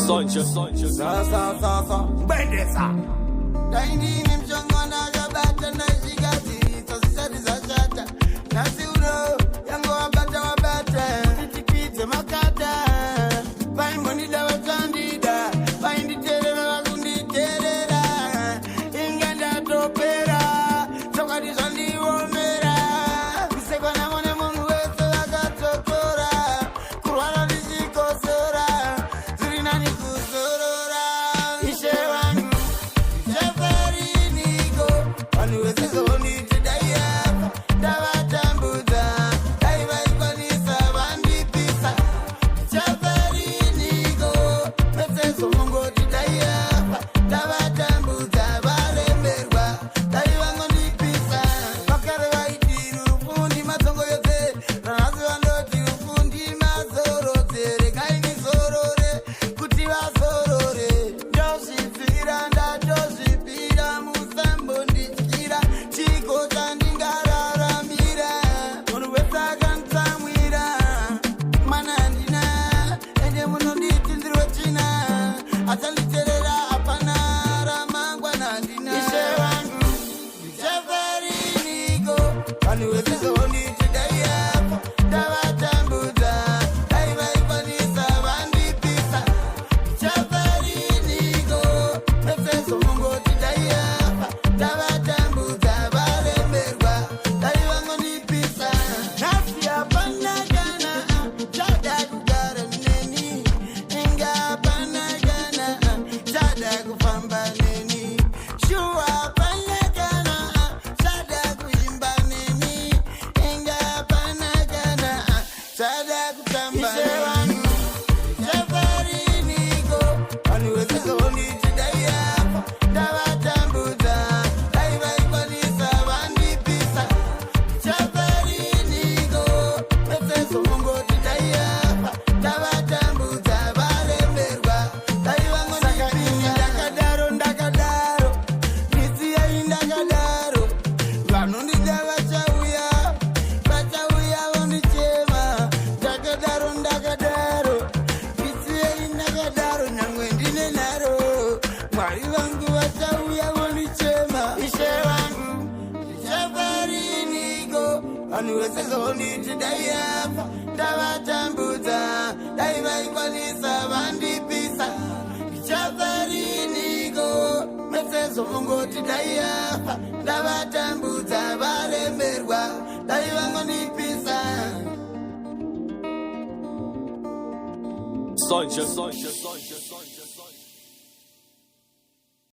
Sonja. Sa. Bendesa. Daini mchongona gabata na shigati. Sosisadi za shata. Nasi uro. Yango wabata. Titipite makata. Paimbo nida wachandida. Paindi terera wakundi terera. Inganda topera. Sokadi sandi womera. Msekwa na mone mungu wetu wakatokora. Kurwana nishiko sora. Zurina ni kusorora. Ishe wangu. Jafari niko. Wanu wese zoni tidaya. Dawa tambuza. Daiva ikwalisa wandi pisa. Jafari niko. Wese zomongo tidaya. Dawa tambuza. Vale merwa. Daiva ngondi pisa. Wakare waitiru. Ufundi mazongo yote. Ranazi wandoti ufundi mazorote. Rekaini zorore. Kuti vazorore. Ndosifira ndadosipira. Musambo ndichira. Chiko chandingararamira. Munhu wese akantsamwira. Mana handina. Ende munonditi ndiri wechina. Achanditerera hapana ramangwana handina. Ishe wangu Jafari niko. Vanhu vese zonditi dai apa. Ndavatambudza. Dai vaikwanisa vandipisa. Jafari niko. Vese zomongoti dai apa. Ndavatambudza varemerwa. Dai vangondipisa. Nhasi hapana kana. Chada kugara neni. Inga hapana kana. Chada kufamba neni. Shua hapana kana. Chada kuimba neni. Inga hapana kana. Chada kutamba neni. Jafari niko. Vanhu vese zonditi dai apa. Ndavatambudza. Dai vaikwanisa vandipisa. Jafari niko. Vese zomongoti dai apa. Ndavatambudza varemerwa. Dai vangondipisa. Ndakadaro. Ndisiyai ndakadaro. Vanondida vachauya. Vachauya vondichema. Ndakadaro. Ndisiyai ndakadaro. Nyangwe ndine naro. Mwari vangu vachauya vondichema. Ishe wangu Jafari niko. Vanhu vese zonditi dai apa. Ndavatambudza. Dai vaikwanisa vandipisa. Jafari niko. Vese zomongoti dai apa. Ndavatambudza varemerwa. Dai vangondipisa. Sonja.